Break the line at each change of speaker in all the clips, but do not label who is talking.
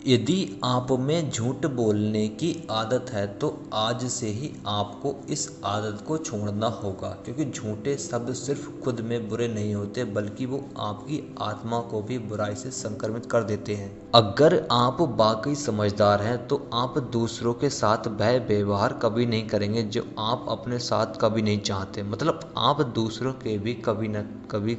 यदि आप में झूठ बोलने की आदत है तो आज से ही आपको इस आदत को छोड़ना होगा, क्योंकि झूठे शब्द सिर्फ खुद में बुरे नहीं होते बल्कि वो आपकी आत्मा को भी बुराई से संक्रमित कर देते हैं। अगर आप वाकई समझदार हैं तो आप दूसरों के साथ वह व्यवहार कभी नहीं करेंगे जो आप अपने साथ कभी नहीं चाहते। मतलब आप दूसरों के भी कभी न कभी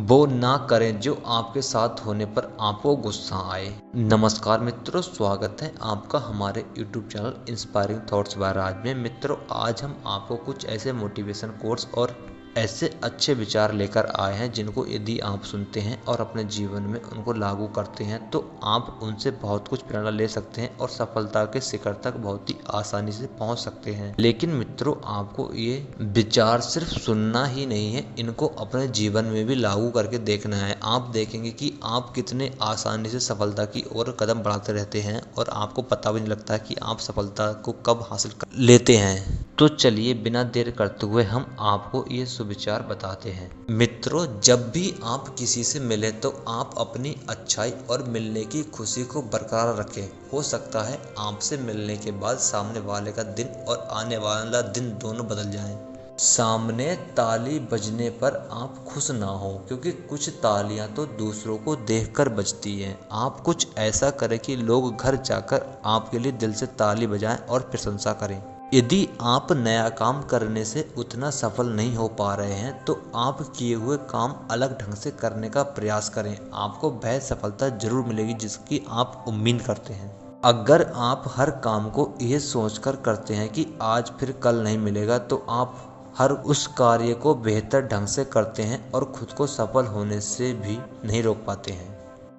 वो ना करें जो आपके साथ होने पर आपको गुस्सा आए। नमस्कार मित्रों, स्वागत है आपका हमारे YouTube channel inspiring thoughts by Raj में। मित्रों, आज हम आपको कुछ ऐसे मोटिवेशन कोट्स और ऐसे अच्छे विचार लेकर आए हैं जिनको यदि आप सुनते हैं और अपने जीवन में उनको लागू करते हैं तो आप उनसे बहुत कुछ प्रेरणा ले सकते हैं और सफलता के शिखर तक बहुत ही आसानी से पहुंच सकते हैं। लेकिन मित्रों, आपको ये विचार सिर्फ सुनना ही नहीं है, इनको अपने जीवन में भी लागू करके देखना है। आप देखेंगे कि आप कितने आसानी से सफलता की ओर कदम बढ़ाते रहते हैं और आपको पता भी नहीं लगता कि आप सफलता को कब हासिल कर लेते हैं। तो चलिए बिना देर करते हुए हम आपको ये सुविचार बताते हैं। मित्रों, जब भी आप किसी से मिले तो आप अपनी अच्छाई और मिलने की खुशी को बरकरार रखें। हो सकता है आपसे मिलने के बाद सामने वाले का दिन और आने वाला दिन दोनों बदल जाएं। सामने ताली बजने पर आप खुश ना हो, क्योंकि कुछ तालियां तो दूसरों को देखकर बजती हैं। आप कुछ ऐसा करें कि लोग घर जाकर आपके लिए दिल से ताली बजाएं और प्रशंसा करें। यदि आप नया काम करने से उतना सफल नहीं हो पा रहे हैं तो आप किए हुए काम अलग ढंग से करने का प्रयास करें। आपको वह सफलता जरूर मिलेगी जिसकी आप उम्मीद करते हैं। अगर आप हर काम को यह सोचकर करते हैं कि आज फिर कल नहीं मिलेगा तो आप हर उस कार्य को बेहतर ढंग से करते हैं और खुद को सफल होने से भी नहीं रोक पाते हैं।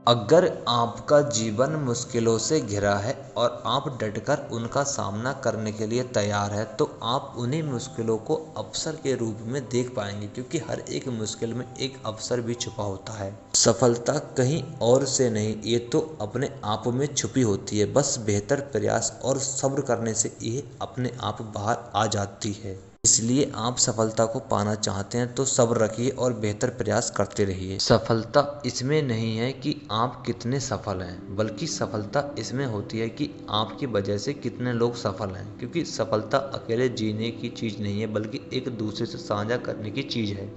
अगर आपका जीवन मुश्किलों से घिरा है और आप डटकर उनका सामना करने के लिए तैयार है तो आप उन्हीं मुश्किलों को अवसर के रूप में देख पाएंगे, क्योंकि हर एक मुश्किल में एक अवसर भी छुपा होता है। सफलता कहीं और से नहीं, ये तो अपने आप में छुपी होती है। बस बेहतर प्रयास और सब्र करने से ये अपने आप बाहर आ जाती है। इसलिए आप सफलता को पाना चाहते हैं तो सब्र रखिए और बेहतर प्रयास करते रहिए। सफलता इसमें नहीं है कि आप कितने सफल हैं, बल्कि सफलता इसमें होती है कि आपकी वजह से कितने लोग सफल हैं। क्योंकि सफलता अकेले जीने की चीज़ नहीं है बल्कि एक दूसरे से साझा करने की चीज़ है।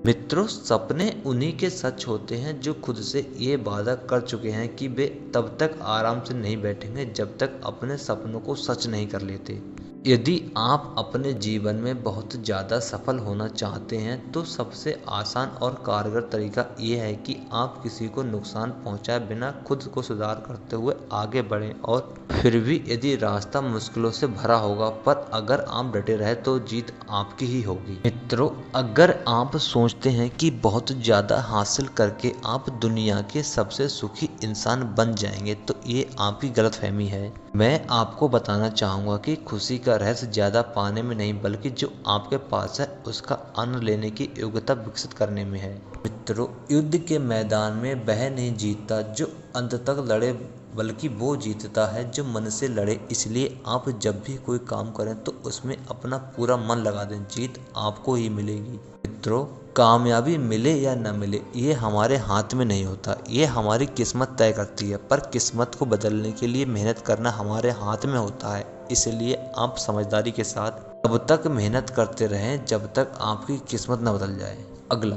मित्रों, सपने उन्हीं के सच होते हैं जो खुद से ये वादा कर चुके हैं कि वे तब तक आराम से नहीं बैठेंगे जब तक अपने सपनों को सच नहीं कर लेते। यदि आप अपने जीवन में बहुत ज़्यादा सफल होना चाहते हैं तो सबसे आसान और कारगर तरीका ये है कि आप किसी को नुकसान पहुंचाए बिना खुद को सुधार करते हुए आगे बढ़ें। और फिर भी यदि रास्ता मुश्किलों से भरा होगा, पर अगर आप डटे रहे तो जीत आपकी ही होगी। मित्रों, अगर आप सोचते हैं कि बहुत ज़्यादा हासिल करके आप दुनिया के सबसे सुखी इंसान बन जाएंगे तो ये आपकी गलतफहमी है। मैं आपको बताना चाहूँगा कि खुशी का रहस्य ज़्यादा पाने में नहीं बल्कि जो आपके पास है उसका आनंद लेने की योग्यता विकसित करने में है। मित्रों, युद्ध के मैदान में वह नहीं जीतता जो अंत तक लड़े, बल्कि वो जीतता है जो मन से लड़े। इसलिए आप जब भी कोई काम करें तो उसमें अपना पूरा मन लगा दें, जीत आपको ही मिलेगी। मित्रों, कामयाबी मिले या न मिले ये हमारे हाथ में नहीं होता, ये हमारी किस्मत तय करती है। पर किस्मत को बदलने के लिए मेहनत करना हमारे हाथ में होता है। इसलिए आप समझदारी के साथ तब तक मेहनत करते रहें जब तक आपकी किस्मत न बदल जाए। अगला,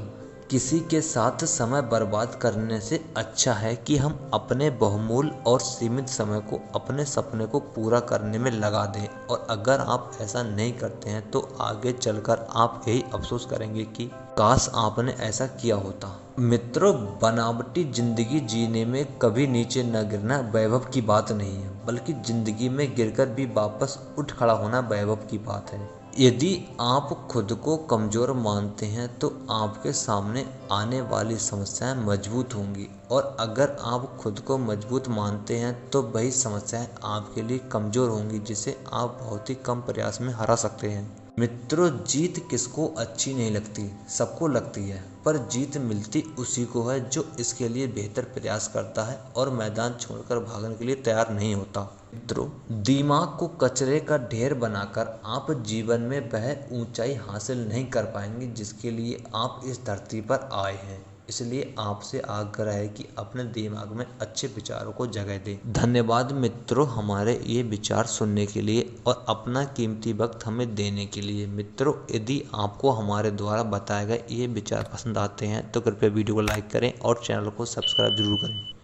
किसी के साथ समय बर्बाद करने से अच्छा है कि हम अपने बहुमूल्य और सीमित समय को अपने सपने को पूरा करने में लगा दें। और अगर आप ऐसा नहीं करते हैं तो आगे चलकर आप यही अफसोस करेंगे कि काश आपने ऐसा किया होता। मित्रों, बनावटी जिंदगी जीने में कभी नीचे न गिरना वैभव की बात नहीं है, बल्कि जिंदगी में गिरकर भी वापस उठ खड़ा होना वैभव की बात है। यदि आप खुद को कमज़ोर मानते हैं तो आपके सामने आने वाली समस्याएं मजबूत होंगी, और अगर आप खुद को मजबूत मानते हैं तो वही समस्याएं आपके लिए कमज़ोर होंगी जिसे आप बहुत ही कम प्रयास में हरा सकते हैं। मित्रों, जीत किसको अच्छी नहीं लगती, सबको लगती है, पर जीत मिलती उसी को है जो इसके लिए बेहतर प्रयास करता है और मैदान छोड़कर भागने के लिए तैयार नहीं होता। मित्रों, दिमाग को कचरे का ढेर बनाकर आप जीवन में वह ऊंचाई हासिल नहीं कर पाएंगे जिसके लिए आप इस धरती पर आए हैं। इसलिए आपसे आग्रह है कि अपने दिमाग में अच्छे विचारों को जगह दें। धन्यवाद मित्रों, हमारे ये विचार सुनने के लिए और अपना कीमती वक्त हमें देने के लिए। मित्रों, यदि आपको हमारे द्वारा बताए गए ये विचार पसंद आते हैं तो कृपया वीडियो को लाइक करें और चैनल को सब्सक्राइब जरूर करें।